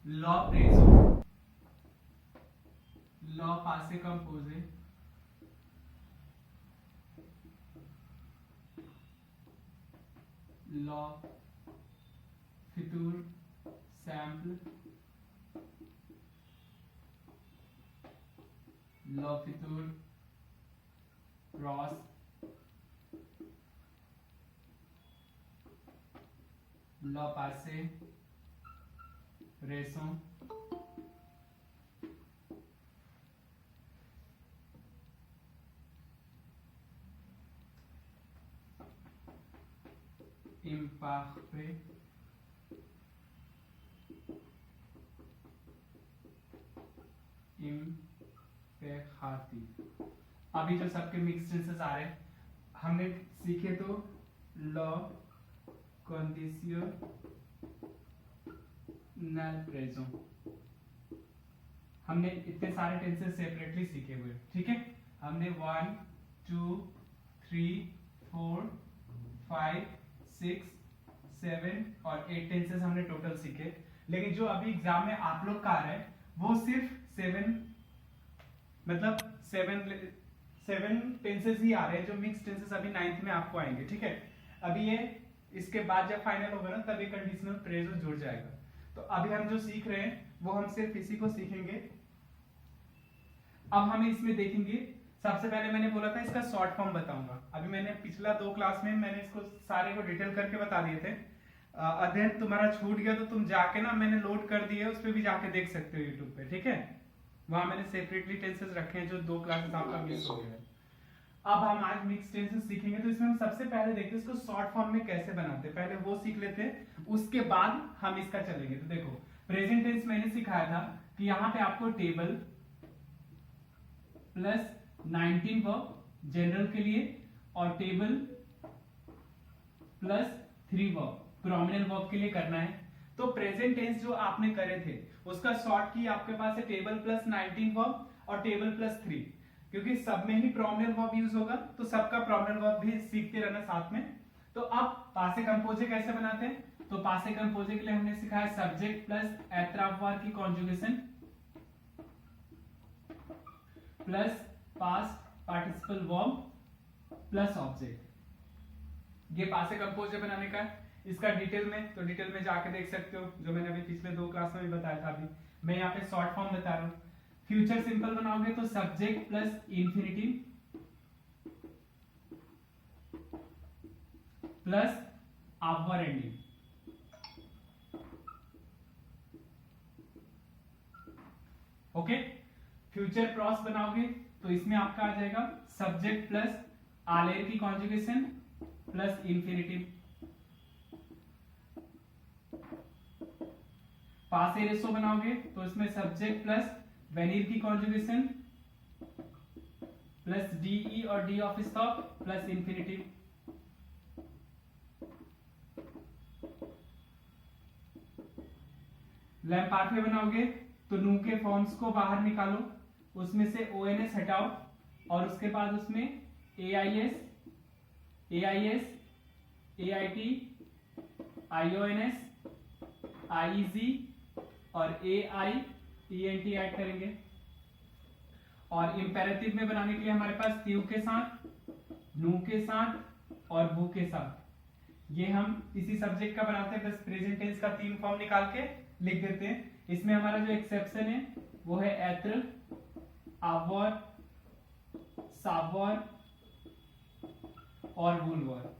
Law प्रेजो, लॉ पासे कंपोजे, लॉ फितूर सैम्पल, लॉ फितूर क्रॉस, लॉ पासे रेसों, imparfait, imperatif। अभी जो सबके मिक्स टेंसेस आ रहे हैं हमने सीखे तो लॉ कंडीशनल प्रेजो, हमने इतने सारे टेंसेस सेपरेटली सीखे हुए, ठीक है। हमने 1 2 3 4 5 6 7 और 8 टेंसेस हमने टोटल सीखे। लेकिन जो अभी एग्जाम में आप लोग का आ रहा है वो सिर्फ 7 मतलब 7 टेंसेस ही आ रहे हैं, जो मिक्स टेंसेस अभी 9th में आपको आएंगे, ठीक है। अभी ये इसके बाद जब फाइनल होगा ना तब ये कंडीशनल प्रेजो जुड़ जाएगा। तो अभी हम जो सीख रहे हैं वो हम सिर्फ इसी को सीखेंगे। अब हम इसमें देखेंगे, सबसे पहले मैंने बोला था इसका शॉर्ट फॉर्म बताऊंगा। अभी मैंने पिछला 2 क्लास में मैंने इसको सारे को डिटेल करके बता दिए थे। अध्ययन तुम्हारा छूट गया तो तुम जाके ना, मैंने लोड कर दिए उस पर भी जाके देख सकते हो यूट्यूब पे, ठीक है। वहां मैंने सेपरेटली टेंसेस रखे हैं जो 2 क्लासेस आपका मिस हो गया है। अब हम आज मिक्स टेंसेस सीखेंगे, तो इसमें हम सबसे पहले देखते हैं इसको शॉर्ट फॉर्म में कैसे बनाते हैं, पहले वो सीख लेते हैं, उसके बाद हम इसका चलेंगे। तो देखो प्रेजेंट टेंस मैंने सिखाया था कि यहाँ पे आपको टेबल प्लस 19 वर्ब जनरल के लिए और table plus 3 verb prominent verb के लिए करना है। तो प्रेजेंट टेंस जो आपने करे थे उसका शॉर्ट की आपके पास है टेबल प्लस 19 वर्ब और टेबल प्लस 3, क्योंकि सब में ही प्रोमिनेंट वर्ब यूज होगा तो सबका प्रोमिनेंट वर्ब भी सीखते रहना साथ में। तो अब पासे कंपोजे कैसे बनाते हैं, तो पासे कंपोजे के लिए हमने सिखाया सब्जेक्ट प्लस एत्रावर की conjugation plus past participle verb plus object. ये पासे कंपोजे बनाने का है। इसका डिटेल में तो डिटेल में जाके देख सकते हो, जो मैंने अभी पिछले 2 क्लास में भी बताया था। अभी मैं यहाँ पे शॉर्ट फॉर्म बता रहा हूँ। फ्यूचर सिंपल बनाओगे तो सब्जेक्ट प्लस इंफिनिटिव प्लस अवर एंडिंग, ओके। फ्यूचर क्रॉस बनाओगे तो इसमें आपका आ जाएगा सब्जेक्ट प्लस आलेर की कॉन्जुगेशन प्लस इंफिनिटिव। पासे रेसो बनाओगे तो इसमें सब्जेक्ट प्लस वेनिर की कॉन्जुगेशन प्लस डीई और D apostrophe plus infinitive. लैम्पार्फे बनाओगे तो नू के फॉर्म्स को बाहर निकालो, उसमें से ओएनएस हटाओ और उसके बाद उसमें एआईएस, एआईएस, एआईटी, आईओएनएस, आईईजी और एआईईएनटी ऐड करेंगे। और इंपेरेटिव में बनाने के लिए हमारे पास त्यू के साथ, नू के साथ और वू के साथ, ये हम इसी सब्जेक्ट का बनाते हैं। बस प्रेजेंट टेंस का 3 फॉर्म निकाल के लिख देते हैं। इसमें हमारा जो एक्सेप्शन है वो है एत्र, आवर, सावर और वुलवर,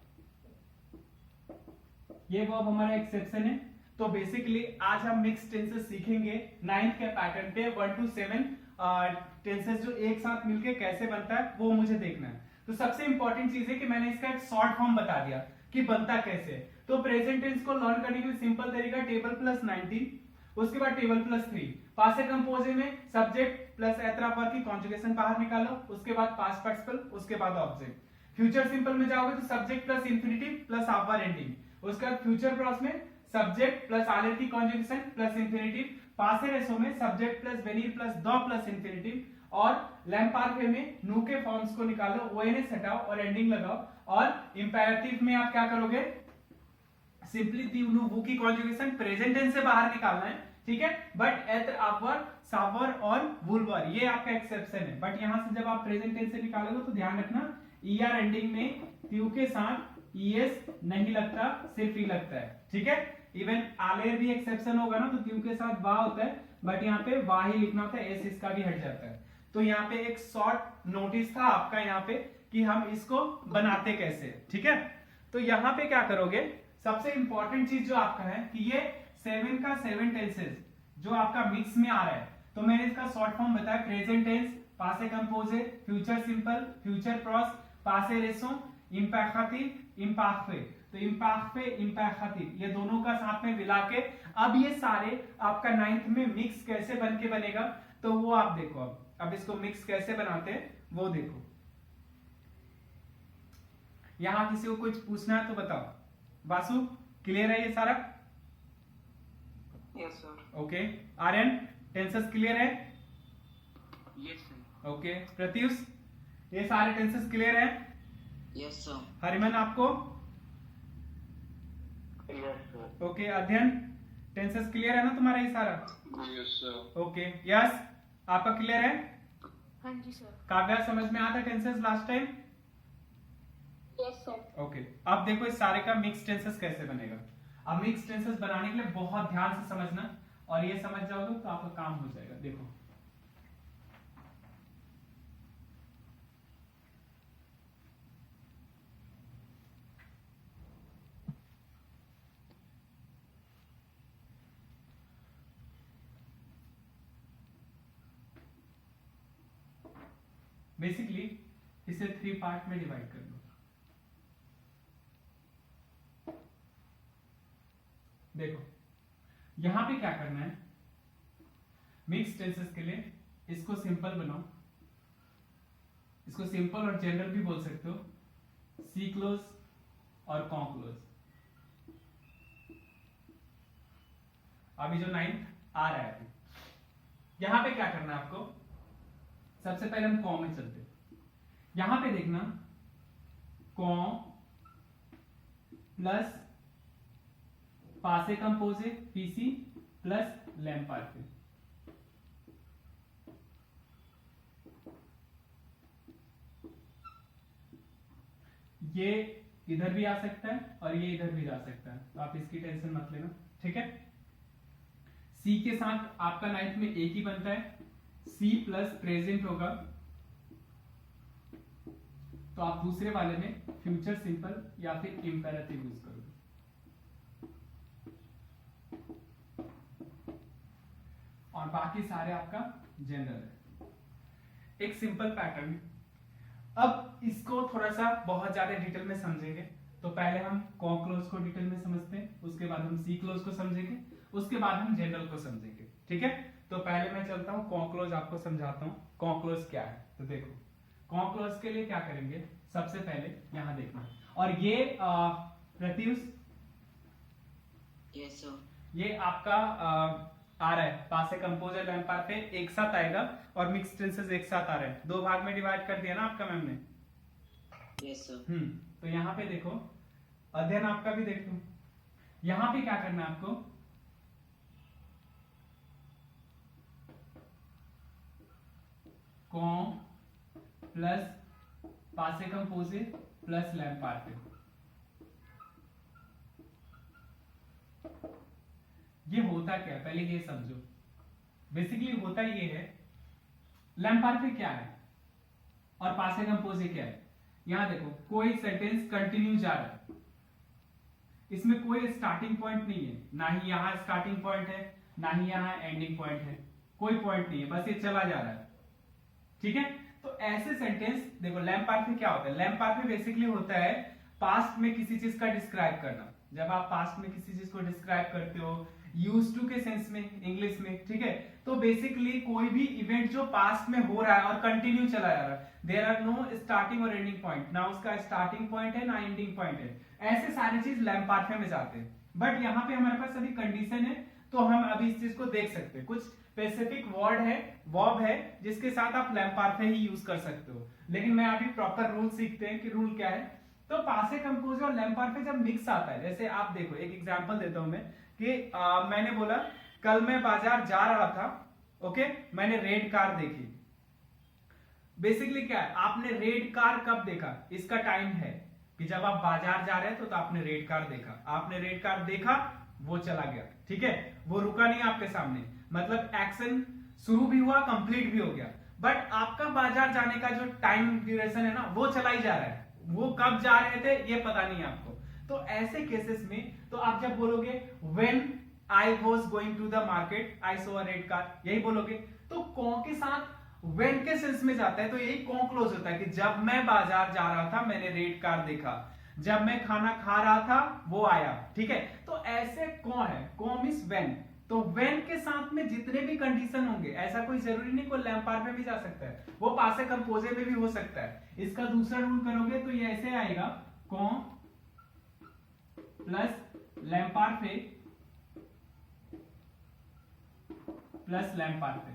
ये वर्ब हमारा एक्सेप्शन है। तो बेसिकली आज हम मिक्स टेंसेस सीखेंगे 9th के पैटर्न पे। 1 to 7 टेंसेस जो एक साथ मिलके कैसे बनता है वो मुझे देखना है। तो सबसे इंपॉर्टेंट चीज है कि मैंने इसका एक शॉर्ट फॉर्म बता दिया कि बनता कैसे है। तो प्रेजेंट टेंस को लर्न करने के लिए सिंपल तरीका टेबल प्लस 19, उसके बाद टेबल प्लस 3। पासे कंपोजे में सब्जेक्ट प्लस एत्रा पर की कॉन्जुगेशन बाहर निकालो, उसके बाद पास्ट पार्टिसिपल, उसके बाद ऑब्जेक्ट। फ्यूचर सिंपल में जाओगे तो subject plus infinitive plus our ending, उसके बाद फ्यूचर क्रॉस में सब्जेक्ट प्लस आलेर की कॉन्जुगेशन प्लस इंफिनिटिव, पासे रेसो में subject plus veneer plus the plus infinitive, और लैम्पार्फे में नू के फॉर्म्स को निकालो, ओएनएस हटाओ और एंडिंग लगाओ। और इंपेरेटिव में आप क्या करोगे, सिंपली दी नू वू की कॉन्जुगेशन प्रेजेंट टेंस से बाहर निकालना है, ठीक है, बट एत्र, अपर, सावर और वुलवर ये आपका एक्सेप्शन है। बट यहां से जब आप प्रेजेंट टेंस से निकालोगे तो ध्यान रखना ईआर एंडिंग में त्यू के साथ ईएस नहीं लगता, सिर्फ ई लगता है, ठीक है। इवन आलेर भी एक्सेप्शन होगा ना, तो त्यू के साथ वा होता है, बट यहाँ पे वा ही लिखना होता है, एस इसका भी हट जाता है। तो यहाँ पे एक शॉर्ट नोटिस था आपका यहाँ पे कि हम इसको बनाते कैसे, ठीक है। तो यहाँ पे क्या करोगे, सबसे इंपॉर्टेंट चीज जो आपका है कि ये 7 का 7 टेंसेस जो आपका मिक्स में आ रहा है, तो मैंने इसका शॉर्ट फॉर्म बताया, प्रेजेंट टेंस, पासे कंपोजे, फ्यूचर सिंपल, फ्यूचर प्रॉस, पासे रेसो, इम्पैक्टिव, इम्पैक्टिव। तो इम्पैक्टिव, इम्पैक्टिव ये दोनों का साथ में मिला के अब ये सारे आपका 9th में मिक्स कैसे बन के बनेगा, तो वो आप देखो। अब इसको मिक्स कैसे बनाते हैं वो देखो। यहां किसी को कुछ पूछना है तो बताओ। वासु क्लियर है ये सारा? Yes sir. Okay, Aryan tenses clear है? Yes sir. ओके, प्रत्युष ये सारे टेंसेस क्लियर है? Yes sir. हरिमन आपको? Yes sir. Okay, Adhyayan tenses clear है ना तुम्हारा ये सारा? Yes sir. ओके, यस आपका क्लियर है? हाँ जी सर। काव्या समझ में आता tenses last time? Yes sir. Okay, अब देखो इस सारे का मिक्स टेंसेस कैसे बनेगा। अब मिक्स टेंसेस बनाने के लिए बहुत ध्यान से समझना, और ये समझ जाओगे तो आपका काम हो जाएगा। देखो बेसिकली इसे 3 पार्ट में डिवाइड कर लो। देखो यहां पे क्या करना है, मिक्स टेंसेस के लिए इसको सिंपल बनाओ, इसको सिंपल और जनरल भी बोल सकते हो, सी क्लोज और कॉ क्लोज। अभी जो 9th आ रहा है, यहां पे क्या करना है आपको, सबसे पहले हम कॉ में चलते, यहां पे देखना कॉ प्लस पासे कंपोजे पीसी प्लस लैम्पार्टे। ये इधर भी आ सकता है और ये इधर भी जा सकता है, तो आप इसकी टेंशन मत लेना, ठीक है। सी के साथ आपका 9th में एक ही बनता है, सी प्लस प्रेजेंट होगा, तो आप दूसरे वाले में फ्यूचर सिंपल या फिर इंपेरेटिव यूज करोगे। और बाकी सारे आपका जनरल है, एक सिंपल पैटर्न। अब इसको थोड़ा सा बहुत ज्यादा डिटेल में समझेंगे, तो पहले हम कॉ क्लोज को डिटेल में समझते हैं, उसके बाद हम सी क्लोज को समझेंगे, उसके बाद हम जनरल को समझेंगे, ठीक है। तो पहले मैं चलता हूं कॉ क्लोज आपको समझाता हूं कॉ क्लोज क्या है। तो देखो कॉ क्लोज के लिए क्या करेंगे, सबसे पहले यहां देखना, और ये प्रत्युष यस सर। ये आपका आ रहा है, पासे कंपोजर लैम्पार पे एक साथ आएगा और मिक्स टेंसेस एक साथ आ रहे हैं, 2 भाग में डिवाइड कर दिया ना आपका मैम ने। Yes sir. तो यहां पे देखो, अध्ययन आपका भी देख लो, यहां पे क्या करना है आपको, कॉ प्लस पासे कंपोजे प्लस लैम्पार पे। ये होता क्या है पहले ये समझो। बेसिकली होता ये है, लैम्पार्टे क्या है और पासे कंपोजे क्या है। यहां देखो कोई सेंटेंस कंटिन्यू जा रहा है, इसमें कोई स्टार्टिंग पॉइंट नहीं है, ना ही यहां स्टार्टिंग पॉइंट है ना ही यहां एंडिंग पॉइंट है, कोई पॉइंट नहीं है, बस ये चला जा रहा है, ठीक है। तो ऐसे सेंटेंस देखो, लैम्पार्टे क्या होता है, लैम्पार्टे बेसिकली होता है पास्ट में किसी चीज का डिस्क्राइब करना। जब आप पास्ट में किसी चीज को डिस्क्राइब करते हो यूज्ड टू के सेंस में, इंग्लिश में, ठीक है, तो बेसिकली कोई भी इवेंट जो पास्ट में हो रहा है और कंटिन्यू चला जा रहा है, देयर आर नो स्टार्टिंग और एंडिंग पॉइंट, ना उसका स्टार्टिंग पॉइंट है ना एंडिंग पॉइंट है, ऐसे सारी चीज लैम्पार्टे में जाते हैं। बट यहाँ पे हमारे पास अभी कंडीशन है, तो हम अभी इस चीज को देख सकते हैं, कुछ स्पेसिफिक वर्ड है, वर्ब है, जिसके साथ आप लैम्पार्टे ही यूज कर सकते हो। लेकिन मैं अभी प्रॉपर रूल सीखते हैं कि रूल क्या है। तो पासे कंपोज और लैम्पार्टे जब मिक्स आता है, जैसे आप देखो एक एग्जांपल देता हूं मैं कि मैंने बोला कल मैं बाजार जा रहा था, ओके, मैंने रेड कार देखी। बेसिकली क्या है, आपने रेड कार कब देखा, इसका टाइम है कि जब आप बाजार जा रहे थे तो आपने रेड कार देखा। आपने रेड कार देखा, वो चला गया, ठीक है, वो रुका नहीं आपके सामने, मतलब एक्शन शुरू भी हुआ, कंप्लीट भी हो गया, बट आपका बाजार जाने का जो टाइम ड्यूरेशन है ना, वो चला ही जा रहा है, वो कब जा रहे थे ये पता नहीं आपको। तो ऐसे केसेस में तो आप जब बोलोगे when I was going to the market I saw a red car, यही बोलोगे, तो कौन के साथ व्हेन के सेंस में जाता है, तो यही कौन क्लोज होता है कि जब मैं बाजार जा रहा था मैंने रेड कार देखा, जब मैं खाना खा रहा था वो आया, ठीक है। तो ऐसे कौन है, कौन मींस व्हेन, तो व्हेन के साथ में जितने भी कंडीशन होंगे, ऐसा कोई जरूरी नहीं कोई लैम्पार्ड में भी जा सकता है, वो पासे कंपोजे में भी हो सकता है। इसका दूसरा रूल करोगे तो ये ऐसे आएगा, कौन प्लस लैम्पार्ड प्लस लैम्पार्ड,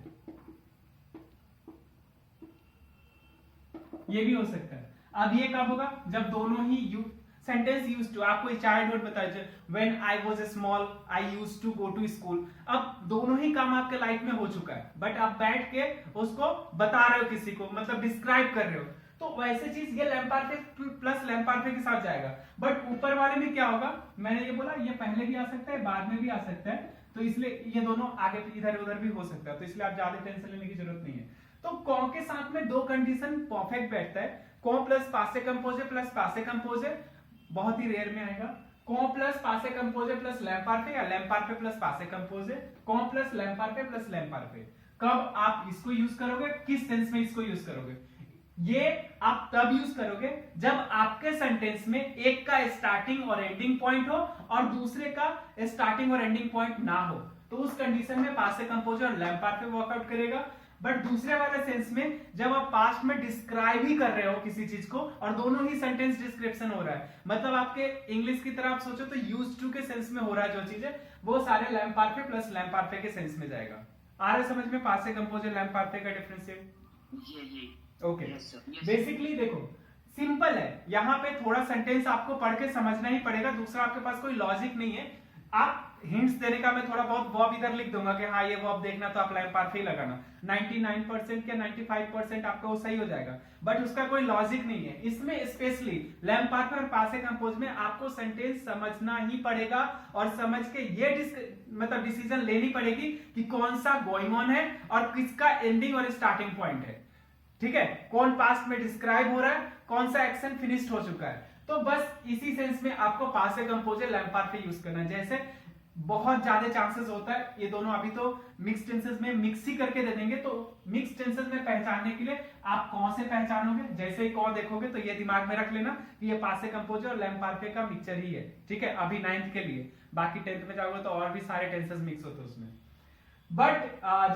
ये भी हो सकता है। अब ये कब होगा, जब दोनों ही सेंटेंस यूज टू, आपको चाइल्डहुड बताया, when I was small I used to go to school, अब दोनों ही काम आपके लाइफ में हो चुका है, बट आप बैठ के उसको बता रहे हो किसी को, मतलब डिस्क्राइब कर रहे हो, तो वैसे चीज ये लैम्पार्ड प्लस लैम्पार्ड के साथ जाएगा। बट ऊपर वाले में क्या होगा, मैंने ये बोला ये पहले भी आ सकता है बाद में भी आ सकता है, तो इसलिए ये दोनों आगे इधर उधर भी हो सकता है, तो इसलिए आप ज्यादा टेंशन लेने की जरूरत नहीं है। तो कौन के साथ में दो कंडीशन परफेक्ट बैठता है, कौन प्लस पासे कंपोजे प्लस पासे कंपोजे, बहुत ही रेयर में आएगा, कौन प्लस पासे कंपोजे प्लस लैम्पार्ड या लैम्पार्ड प्लस पासे कंपोजे, कौन प्लस लैम्पार्ड प्लस लैम्पार्ड। कब आप इसको यूज करोगे, किस सेंस में इसको यूज करोगे, ये आप तब यूज करोगे जब आपके सेंटेंस में एक का स्टार्टिंग और एंडिंग पॉइंट हो और दूसरे का स्टार्टिंग और एंडिंग पॉइंट ना हो, तो उस कंडीशन में पासे कंपोजे और लैम्पार्ड पे वर्कआउट करेगा। बट दूसरे वाले सेंस में जब आप पास्ट में डिस्क्राइब ही कर रहे हो किसी चीज को और दोनों ही सेंटेंस डिस्क्रिप्शन हो रहा है, मतलब आपके इंग्लिश की तरह आप सोचो तो यूज्ड टू के सेंस में हो रहा है जो चीज है, वो सारे लैम्पार्ड पे प्लस लैम्पार्ड पे के सेंस में जाएगा। आ रहा है समझ में पासे कंपोजे लैम्पार्ड पे का डिफरेंस है? ओके, बेसिकली देखो सिंपल है, यहाँ पे थोड़ा सेंटेंस आपको पढ़ के समझना ही पड़ेगा, दूसरा आपके पास कोई लॉजिक नहीं है। आप हिंट्स देने का मैं थोड़ा बहुत वर्ब इधर लिख दूंगा कि हाँ ये वर्ब देखना तो आप लैम्पार्ड ही लगाना, 99% या 95% आपका वो सही हो जाएगा, बट उसका कोई लॉजिक नहीं है। इसमें स्पेशली लैम्पार्ड और पासे कंपोज में आपको सेंटेंस समझना ही पड़ेगा और समझ के ये मतलब डिसीजन लेनी पड़ेगी कि कौन सा गोइंग ऑन है और किसका एंडिंग और स्टार्टिंग पॉइंट है, ठीक है, कौन पास्ट में डिस्क्राइब हो रहा है, कौन सा एक्शन फिनिश्ड हो चुका है। तो बस इसी सेंस में आपको पासे कंपोजे लैम्पार्ड पे यूज करना है। जैसे बहुत ज्यादा चांसेस होता है, ये दोनों अभी तो मिक्स टेंसेस में मिक्स ही करके दे देंगे, तो मिक्स टेंसेस में पहचानने के लिए आप कौन से पहचानोगे, जैसे ही कौन देखोगे तो ये दिमाग में रख लेना कि ये पासे कंपोजे और लैम्पार्ड का मिक्सचर ही है, ठीक है, अभी 9th के लिए। बाकी 10th में जाओगे तो और भी सारे टेंसेस मिक्स होते हैं उसमें। बट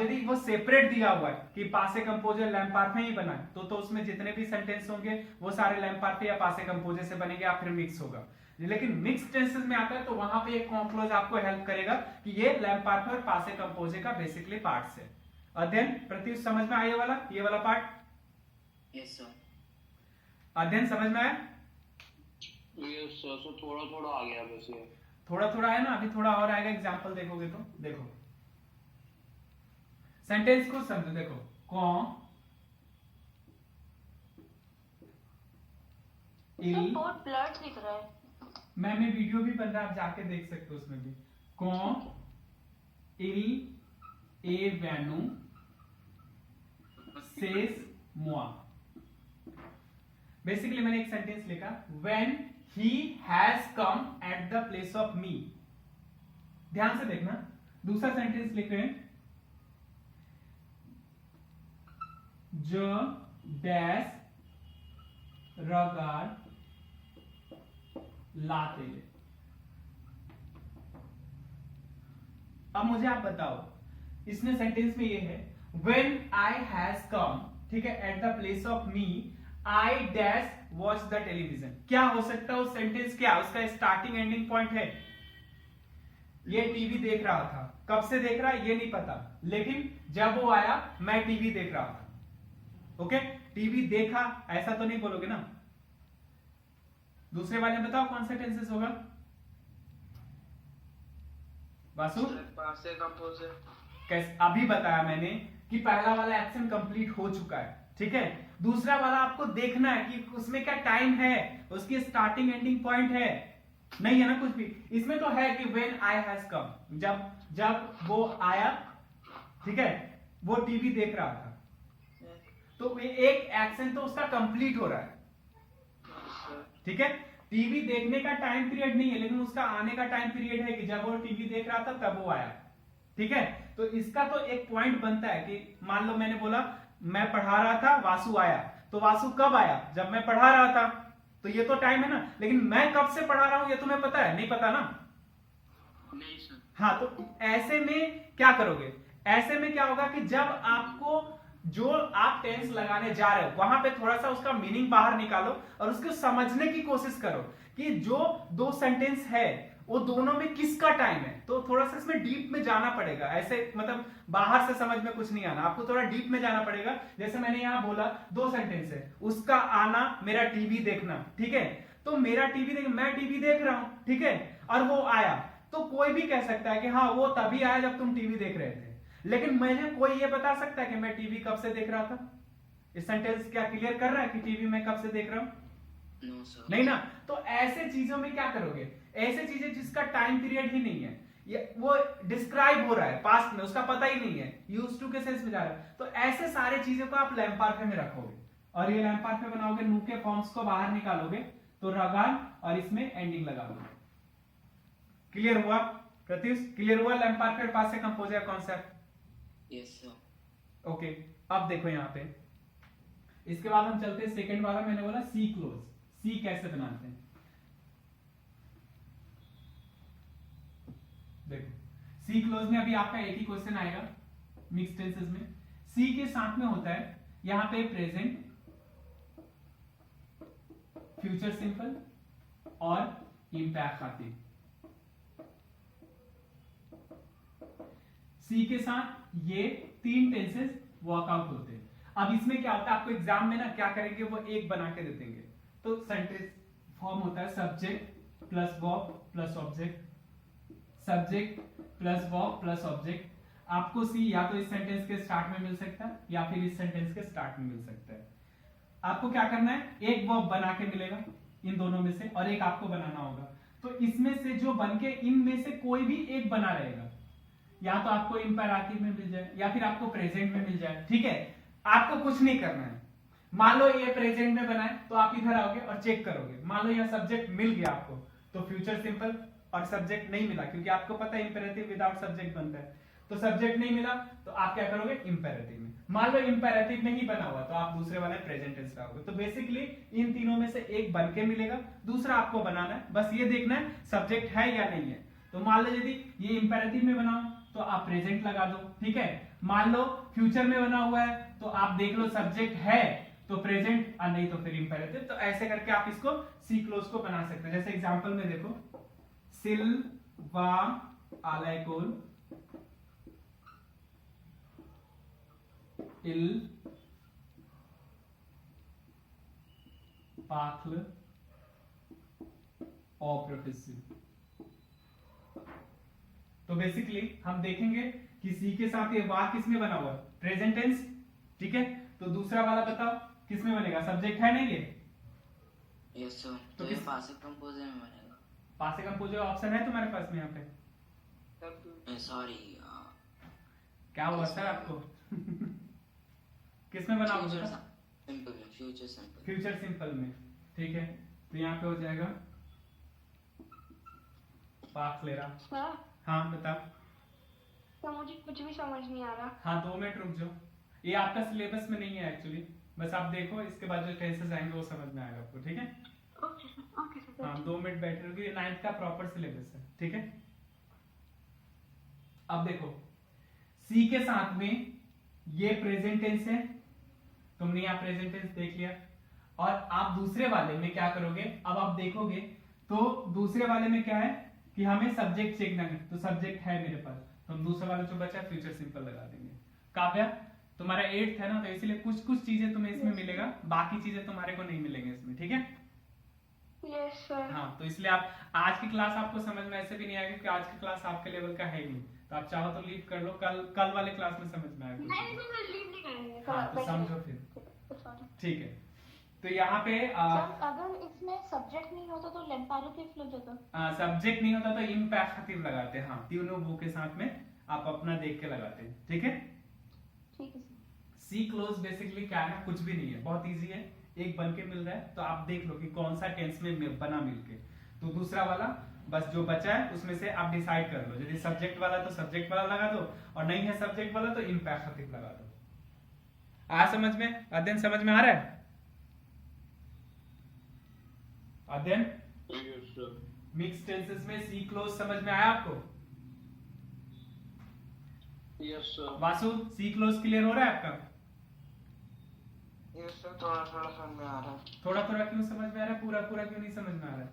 यदि वो सेपरेट दिया हुआ है कि पासे कंपोजे लैम्पार्ड ही बना है, तो उसमें जितने भी सेंटेंस होंगे वो सारे लैम्पार्ड या पासे कंपोजे से बनेंगे या फिर मिक्स होगा। लेकिन मिक्स टेंसेस में आता है तो वहां पे एक कॉन्क्लोज आपको हेल्प करेगा कि ये लैम्पार्ड और पासे कंपोजे का बेसिकली पार्ट्स है। अध्ययन प्रत्युष समझ में आया वाला, ये वाला पार्ट? Yes sir. अध्ययन समझ में आया? यस सर, सो थोड़ा थोड़ा आ गया वैसे। थोड़ा थोड़ा है ना, अभी थोड़ा और आएगा, एग्जांपल देखोगे तो देखो सेंटेंस को समझो। देखो कौन बहुत ब्लर दिख रहा है। मैं वीडियो भी बन रहा है, आप जाके देख सकते हो उसमें भी। कौन इल ए वैनु सेस मुआ। बेसिकली मैंने एक सेंटेंस लिखा, when he has come at the place of me. ध्यान से देखना, दूसरा सेंटेंस लिख रहे हैं, जो डैश रगार लाते। अब मुझे आप बताओ, इसने सेंटेंस में ये है व्हेन आई हैज कम, ठीक है, at the place of me I dash watch the television. क्या हो सकता है उस सेंटेंस, क्या उसका स्टार्टिंग एंडिंग पॉइंट है? ये टीवी देख रहा था, कब से देख रहा है ये नहीं पता, लेकिन जब वो आया मैं टीवी देख रहा था। ओके, टीवी देखा ऐसा तो नहीं बोलोगे ना। दूसरे वाले बताओ कौन सा टेंसेस होगा, वासु पासे कंपोज है। कैसे अभी बताया मैंने कि पहला वाला एक्शन कंप्लीट हो चुका है, ठीक है। दूसरा वाला आपको देखना है कि उसमें क्या टाइम है, उसकी स्टार्टिंग एंडिंग पॉइंट है, नहीं है ना कुछ भी। इसमें तो है कि व्हेन आई हैज कम, जब जब वो आया, ठीक है, वो टीवी देख रहा था, तो एक एक्शन तो उसका कंप्लीट हो रहा है, ठीक है। टीवी देखने का टाइम पीरियड नहीं है, लेकिन उसका आने का टाइम पीरियड है कि जब वो टीवी देख रहा था तब वो आया, ठीक है। तो इसका तो एक पॉइंट बनता है कि मान लो मैंने बोला मैं पढ़ा रहा था, वासु आया, तो वासु कब आया, जब मैं पढ़ा रहा था, तो ये तो टाइम है ना। लेकिन मैं कब से पढ़ा रहा हूं ये तुम्हें पता है, नहीं पता ना? नहीं सर। हाँ, तो ऐसे में क्या करोगे, ऐसे में क्या होगा कि जब आपको जो आप टेंस लगाने जा रहे हो वहां पे थोड़ा सा उसका मीनिंग बाहर निकालो और उसको समझने की कोशिश करो कि जो दो सेंटेंस है वो दोनों में किसका टाइम है। तो थोड़ा सा इसमें डीप में जाना पड़ेगा, ऐसे मतलब बाहर से समझ में कुछ नहीं आना, आपको थोड़ा डीप में जाना पड़ेगा। जैसे मैंने यहां बोला दो सेंटेंस है, उसका आना, मेरा टीवी देखना, ठीक है। तो मेरा टीवी देख, मैं टीवी देख रहा हूं, ठीक है, और वो आया, तो कोई भी कह सकता है कि हाँ वो तभी आया जब तुम टीवी देख रहे थे। लेकिन मुझे कोई ये बता सकता है कि मैं टीवी कब से देख रहा था? इस सेंटेंस क्या क्लियर कर रहा है कि टीवी मैं कब से देख रहा हूं? No sir. नहीं ना। तो ऐसे चीजों में क्या करोगे, ऐसे चीजें जिसका टाइम पीरियड ही नहीं है, ये वो डिस्क्राइब हो रहा है पास्ट में, उसका पता ही नहीं है, यूज्ड टू के सेंस में जा रहा है, तो ऐसे सारे चीजों को आप लैम्पार्फे में रखोगे और ये लैम्पार्फे बनाओगे, नु के फॉर्म्स को बाहर निकालोगे तो रगान और इसमें एंडिंग लगा दोगे। क्लियर हुआ प्रत्युष? क्लियर हुआ लैम्पार्फे पास से composer concept? Yes sir. Okay, अब देखो यहां पे, इसके बाद हम चलते हैं सेकंड वाला, मैंने बोला सी क्लोज। सी कैसे बनाते हैं देखो। सी क्लोज में अभी आपका एक ही क्वेश्चन आएगा मिक्स टेंसेस में। सी के साथ में होता है यहां पे प्रेजेंट, फ्यूचर सिंपल और इंपैक्ट आती है। सी के साथ ये तीन टेंसेस वर्कआउट होते हैं। अब इसमें क्या होता है, आपको एग्जाम में ना क्या करेंगे, वो एक बना के दे देंगे। तो सेंटेंस फॉर्म होता है subject plus verb plus object, subject plus verb plus object. आपको सी या तो इस सेंटेंस के स्टार्ट में मिल सकता है या फिर इस सेंटेंस के स्टार्ट में मिल सकता है। आपको क्या करना है, एक वर्ब बना के मिलेगा इन दोनों में से और एक आपको बनाना होगा। तो इसमें से जो बन के इनमें से कोई भी एक बना रहेगा, या तो आपको इंपेरेटिव में मिल जाए या फिर आपको प्रेजेंट में मिल जाए, ठीक है। आपको कुछ नहीं करना है। मान लो ये प्रेजेंट में बना है तो आप इधर आओगे और चेक करोगे, मान लो यह सब्जेक्ट मिल गया आपको, तो फ्यूचर सिंपल और सब्जेक्ट नहीं मिला, क्योंकि आपको पता है इंपेरेटिव विदाउट सब्जेक्ट बनता है, तो सब्जेक्ट नहीं मिला तो आप क्या करोगे, इंपेरेटिव में। मान लो इंपेरेटिव में ही बना हुआ तो आप दूसरे वाले प्रेजेंट टेंस लाओगे। तो बेसिकली इन तीनों में से एक बन के मिलेगा, दूसरा आपको बनाना है, बस ये देखना है सब्जेक्ट है या नहीं है। तो मान लो यदि ये इंपेरेटिव में बनाओ तो आप प्रेजेंट लगा दो, ठीक है। मान लो फ्यूचर में बना हुआ है तो आप देख लो सब्जेक्ट है तो प्रेजेंट, और नहीं तो फिर इंपेरेटिव। तो ऐसे करके आप इसको सी क्लोज को बना सकते हैं। जैसे एग्जांपल में देखो, सिल्वा आलाइकोल इल पाखल ऑप्रोफिसिव। तो बेसिकली हम देखेंगे कि सी के साथ ये वाक किसमें बना हुआ है, प्रेजेंट टेंस, ठीक है। तो दूसरा वाला बताओ किसमें बनेगा, सब्जेक्ट है नहीं ये? Yes sir. तो तो ये किस पासे कंपोजर में बनेगा। पासे कंपोजर ऑप्शन है तुम्हारे पास में यहाँ पे? सॉरी, क्या हुआ सर आपको? किसमें बना हुआ था? सिंपल में, फ्यूचर सिंपल। फ्यूचर सिंपल में, ठीक है। तो यहाँ पे हो जाएगा पाक ले रहा। सर, हाँ बताओ। तो मुझे कुछ भी समझ नहीं आ रहा। हाँ 2 मिनट रुक जाओ, ये आपका सिलेबस में नहीं है एक्चुअली, बस आप देखो इसके बाद जो टेंसेस आएंगे वो समझ में आएगा आपको, ठीक है। Okay sir. हाँ 2 मिनट बैठे रहोगे, ये 9th का प्रॉपर सिलेबस है, ठीक है। अब देखो सी के साथ में ये प्रेजेंट टेंस है, तुमने यहाँ प्रेजेंट टेंस देख लिया, और आप दूसरे वाले में क्या करोगे, अब आप देखोगे तो दूसरे वाले में क्या है कि हमें सब्जेक्ट चेक करना है, तो सब्जेक्ट है मेरे पास, तो हम दूसरे वाले जो बचा फ्यूचर सिंपल लगा देंगे। काव्या तुम्हारा 8th है ना, तो इसलिए कुछ कुछ चीजें तुम्हें इसमें मिलेगा, बाकी चीजें तुम्हारे को नहीं मिलेंगे इसमें, ठीक है। Yes sir. हाँ, तो इसलिए आप आज की क्लास आपको समझ में ऐसे भी नहीं आएगी, क्योंकि आज की क्लास आपके लेवल का है ही नहीं। तो आप चाहो तो लीव कर लो, कल वाले क्लास में समझ में आएगा। नहीं सर, लीव नहीं करेंगे। हाँ, तो समझो फिर। ठीक है, तो यहाँ पे सर अगर इसमें सब्जेक्ट नहीं होता तो लैम्पारोटिव लग जाता। सब्जेक्ट नहीं होता तो इम्पैक्टिव लगाते हैं। हाँ, तीनों वो के साथ में आप अपना देख के लगाते हैं। ठीक है, ठीक है सर। सी क्लोज बेसिकली क्या है, कुछ भी नहीं है, बहुत इजी है। एक बन के मिल रहा है तो आप देख लो कि कौन सा टेंस में बना मिलके। तो दूसरा वाला बस जो बचा है उसमें से आप डिसाइड कर लो। यदि सब्जेक्ट वाला तो सब्जेक्ट वाला लगा दो, और नहीं है सब्जेक्ट वाला तो इम्पैक्टिव लगा दो। आ समझ में? अध्ययन समझ में आ रहा है? अध्ययन यस सर। मिक्स टेंसेस में सी क्लोज समझ में आया आपको? Yes sir. वासु, सी क्लोज क्लियर हो रहा है आपका? यस सर, थोड़ा थोड़ा समझ में आ रहा है। थोड़ा थोड़ा क्यों समझ में आ रहा है, पूरा पूरा क्यों नहीं समझ में आ रहा है?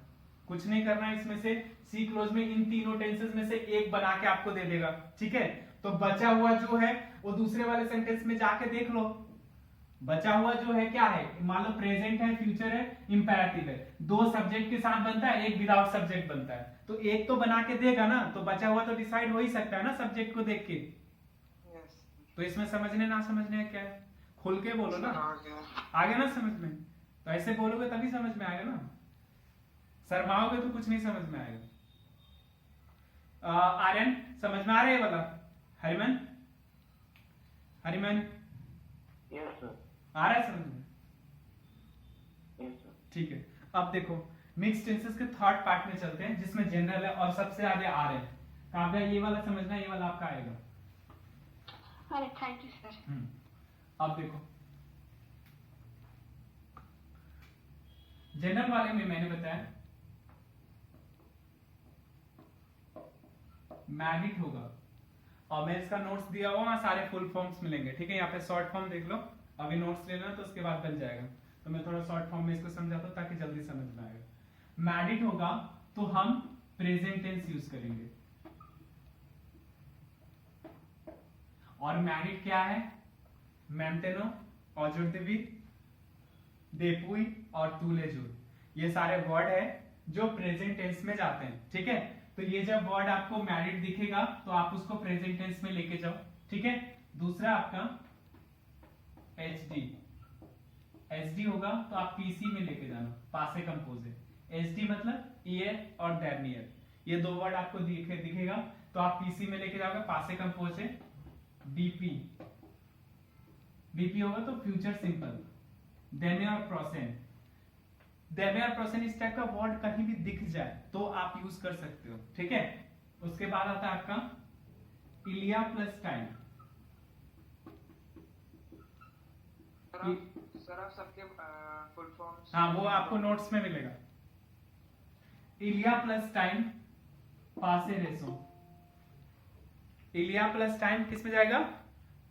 कुछ नहीं करना है इसमें से। सी क्लोज में इन तीनों टेंसेस में से एक बना के आपको दे देगा। ठीक है, तो बचा हुआ जो है वो दूसरे वाले सेंटेंस में जाके देख लो। बचा हुआ जो है क्या है, मान लो प्रेजेंट है, फ्यूचर है, इंपेरेटिव है। दो सब्जेक्ट के साथ बनता है, एक विदाउट सब्जेक्ट बनता है। तो एक तो बना के देगा ना, तो बचा हुआ तो डिसाइड हो ही सकता है ना सब्जेक्ट को देख के। यस तो इसमें समझने ना समझने का क्या है, खुल के बोलो ना। आ गया। आ गया ना समझ में? तो ऐसे बोलोगे तभी समझ में आएगा ना, शर्माओगे तो कुछ नहीं समझ में आएगा। आर्यन समझ में आ रहा है ये वाला? हरिमन, हरिमन यस सर। आ रहा है समझ में? Yes sir. ठीक है, अब देखो मिक्स टेंसेस के थर्ड पार्ट में चलते हैं, जिसमें जनरल है और सबसे आगे आ रहे हैं। काव्या ये वाला समझना, ये वाला आपका आएगा। अरे थैंक यू सर। अब देखो जनरल वाले में मैंने बताया मैरिट होगा, और मैं इसका नोट्स दिया हुआ, वहां सारे फुल फॉर्म्स मिलेंगे। ठीक है, यहाँ पे शॉर्ट फॉर्म देख लो, अभी नोट्स लेना तो उसके बाद बन जाएगा। तो मैं थोड़ा शॉर्ट फॉर्म में इसको समझाता हूँ ताकि जल्दी समझ में आएगा। मैरिट होगा तो हम प्रेजेंट टेंस यूज करेंगे, और मैरिट क्या है, मेंटेनो, ऑजोरदेवी, देपुई और तुलेजुर, ये सारे वर्ड है जो प्रेजेंट टेंस में जाते हैं। ठीक है, तो ये जब वर्ड आपको मैरिड दिखेगा तो आप उसको प्रेजेंट टेंस में लेके जाओ। ठीक है, दूसरा आपका एचडी, एचडी होगा तो आप पीसी में लेके जाना, पासे कंपोज है। एचडी मतलब ईयर और देर, ये दो वर्ड आपको दिखेगा तो आप पीसी में लेके जाओगे, पासे कंपोज है। बीपी, बीपी होगा तो फ्यूचर सिंपल। देने और प्रोसेंट, देने और प्रोसेंट इस टाइप का वर्ड कहीं भी दिख जाए तो आप यूज कर सकते हो। ठीक है, उसके बाद आता है आपका इलिया प्लस टाइम। सर आप सबके फुल फॉर्म्स। हाँ, वो आपको नोट्स में मिलेगा। इलिया प्लस टाइम, पासे रेसो। इलिया प्लस टाइम किस में जाएगा,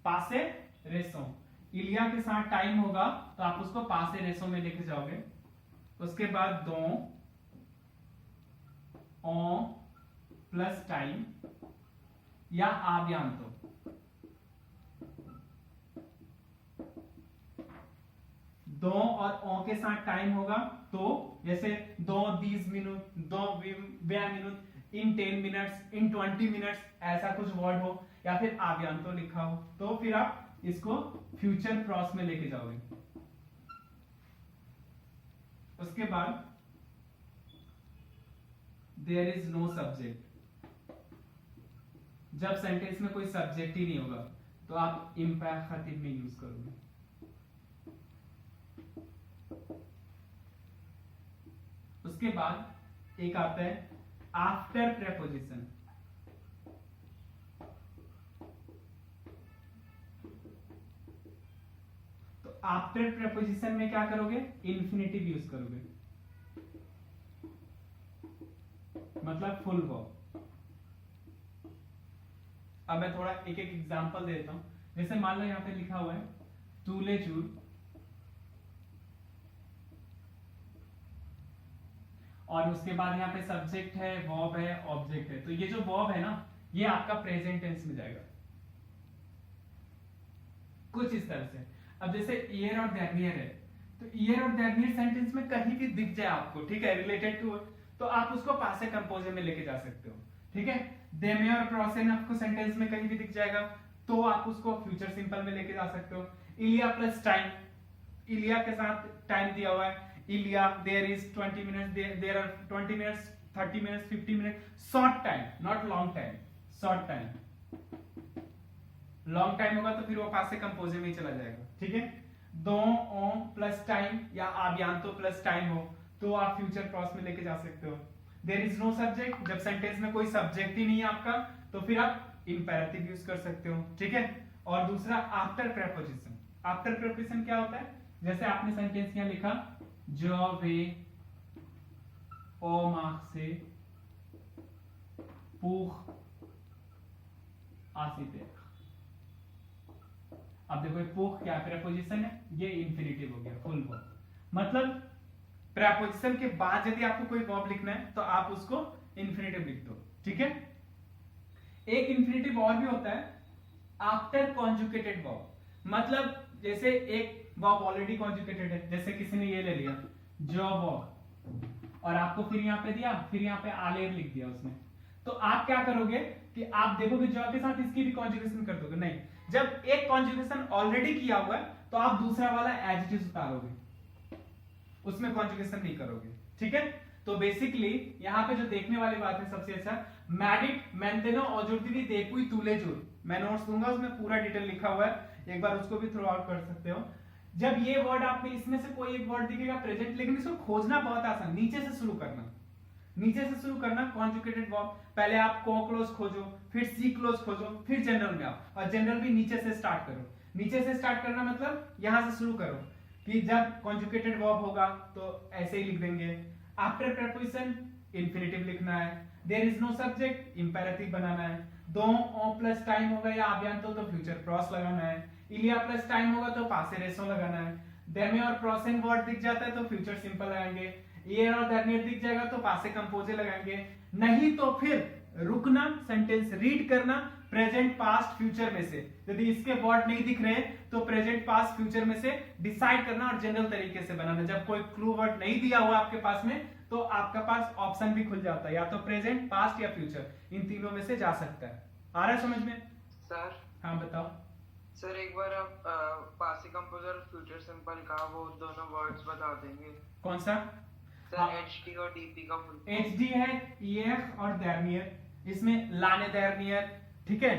पासे रेसो। इलिया के साथ टाइम होगा तो आप उसको पासे रेसो में लेके जाओगे। उसके बाद दो ओ प्लस टाइम या आव्यांतो, दो और ओ के साथ टाइम होगा तो जैसे 2:20 मिनट, 2 मिनट, इन 10 मिनट्स, इन 20 मिनट्स, ऐसा कुछ वर्ड हो, या फिर आव्यांतो लिखा हो, तो फिर आप इसको फ्यूचर क्रॉस में लेके जाओगे। उसके बाद देयर इज नो सब्जेक्ट, जब सेंटेंस में कोई सब्जेक्ट ही नहीं होगा तो आप इम्पैक्टिव में यूज करोगे। उसके बाद एक आता है आफ्टर प्रेपोजिशन। तो आफ्टर प्रेपोजिशन में क्या करोगे, इन्फिनेटिव यूज करोगे, मतलब फुल वर्ब। अब मैं थोड़ा एक एक एग्जांपल देता हूं। जैसे मान लो यहां पे लिखा हुआ है तुलेजुर, और उसके बाद यहाँ पे सब्जेक्ट है, वर्ब है, ऑब्जेक्ट है। तो ये जो वर्ब है ना, ये आपका प्रेजेंट टेंस में जाएगा कुछ इस तरह से। अब जैसे ईयर और देनियर है तो ईयर और देयर नियर सेंटेंस में कहीं भी दिख जाए आपको, ठीक है, रिलेटेड टू, तो आप उसको पासे कंपोजर में लेके जा सकते हो, ठीक है। दे में और प्रोसेन आपको सेंटेंस में कहीं भी दिख जाएगा तो आप उसको फ्यूचर सिंपल में लेके जा सकते हो। इलिया प्लस टाइम, इलिया के साथ टाइम दिया हुआ है, इलिया there is 20 minutes, there are 20 minutes, 30 minutes, 50 minute, short time, not long time, short time. Long time होगा तो फिर वो पासे कंपोजर में ही चला जाएगा, ठीक है। दो ओ प्लस टाइम या आबियांतो प्लस टाइम हो तो आप फ्यूचर क्रॉस में लेके जा सकते हो। देयर इज नो सब्जेक्ट, जब सेंटेंस में कोई सब्जेक्ट ही नहीं है आपका तो फिर आप इंपेरेटिव यूज कर सकते हो, ठीक है। और दूसरा आफ्टर प्रेपोजिशन, आफ्टर प्रेपोजिशन क्या होता है, जैसे आपने सेंटेंस यहां लिखा जो वे ओ मार्क से पूख आसिते, अब देखो ये पूख क्या प्रेपोजिशन है, ये इंफिनिटिव हो गया, फुल वर्ब। मतलब प्रेपोजिशन के बाद यदि आपको कोई वर्ब लिखना है तो आप उसको इंफिनिटिव लिख दो, ठीक है। एक इंफिनिटिव और भी होता है आफ्टर कॉन्जुगेटेड वर्ब, मतलब जैसे एक वर्ब ऑलरेडी कॉन्जुगेटेड है, जैसे किसी ने ये ले लिया जो वर्ब और आपको फिर यहां पे दिया, फिर यहां पे आलेर लिख दिया उसने, तो आप क्या करोगे कि आप देखोगे जॉब के साथ इसकी भी कॉन्जुगेशन कर दोगे, नहीं, जब एक कॉन्जुगेशन ऑलरेडी किया हुआ है तो आप दूसरा वाला एज इट इज उतारोगे, उसमें कॉन्जुगेशन नहीं करोगे, ठीक है। तो बेसिकली यहाँ पे जो देखने वाली बात है सबसे अच्छा, मैडिट मेंटेनो ऑजुर्दिवी देखुई तुलेजुर, मैं नोट्स दूंगा उसमें पूरा डिटेल लिखा हुआ है, एक बार उसको भी थ्रो आउट कर सकते हो। जब ये वर्ड आप में इसमें से कोई एक वर्ड दिखेगा प्रेजेंट, लेकिन इसको खोजना बहुत आसान, नीचे से शुरू करना, नीचे से शुरू करना कॉन्जुगेटेड वर्ब, पहले आप को क्लोज खोजो, फिर सी क्लोज खोजो, फिर जनरल में आओ, और जनरल भी नीचे से स्टार्ट करो। नीचे से स्टार्ट करना मतलब यहां से शुरू करो कि जब कॉन्जुगेटेड वर्ब होगा तो ऐसे ही लिख देंगे। आफ्टर प्रेपोजिशन इंफिनिटिव लिखना है, there is no subject imperative बनाना है, दो ओ प्लस टाइम होगा या आब्यांतो तो फ्यूचर क्रॉस लगाना है, इलिया प्लस टाइम होगा तो पासे रेसो लगाना है, देमे और प्रोसेन वर्ड दिख जाता है तो फ्यूचर सिंपल लगाएंगे, ये और दैट दिख जाएगा तो पासे कंपोजर लगाएंगे, नहीं तो फिर रुकना, सेंटेंस रीड करना प्रेजेंट पास्ट फ्यूचर में से, यदि इसके वर्ड नहीं दिख रहे तो प्रेजेंट पास्ट फ्यूचर में से डिसाइड करना और जनरल तरीके से बनाना। जब कोई क्लू वर्ड नहीं दिया हुआ आपके पास में तो आपका पास ऑप्शन भी खुल जाता है, या तो प्रेजेंट पास्ट या फ्यूचर, इन तीनों में से जा सकता है। आ रहा है समझ में? सर हाँ बताओ सर, एक बार आप पासी कंपोजर फ्यूचर सिंपल का वो दोनों वर्ड्स बता देंगे? कौन सा? सर एचडी और डीपी का फुल फॉर्म। एचडी है ईएफ और देरनियर, इसमें लाने देरनियर, ठीक है,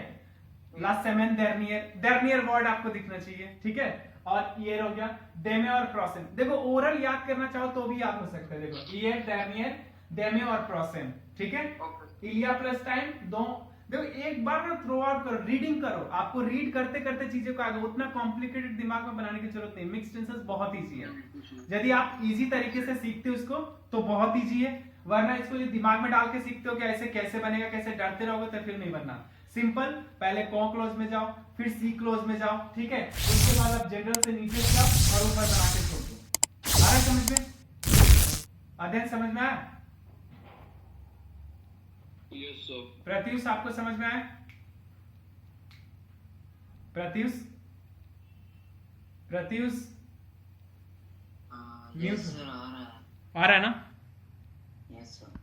ला सेमेन देरनियर, देरनियर वर्ड आपको दिखना चाहिए, ठीक है। और ईयर हो गया, डेमे और प्रोसेन, देखो ओरल याद करना चाहो तो भी याद हो सकता है, देखो ईयर देरनियर डेमे और प्रोसेन, ठीक है। ओके इलिया प्लस टाइम दो, देखो एक बार ना थ्रो आउट करो, रीडिंग करो, आपको रीड करते करते चीजें को आगे, उतना कॉम्प्लिकेटेड दिमाग में बनाने की जरूरत नहीं, मिक्स टेंसेस बहुत इजी है, यदि आप इजी तरीके से सीखते हो इसको तो बहुत इजी है, वरना इसको जो दिमाग में डाल के सीखते हो कि ऐसे कैसे बनेगा, कैसे डरते रहोगे तो फिर नहीं बनना। सिंपल, पहले को क्लोज में जाओ, फिर सी क्लोज में जाओ, ठीक है, उसके बाद आप जनरल से नीचे जाओ और ऊपर बना के छोड़ दो। आ रहा है समझ में? अध्ययन समझ में आया? Yes sir. प्रत्युष आपको समझ में आया? प्रत्युष प्रत्युष यस सर, आ रहा है। आ रहा है ना? Yes sir.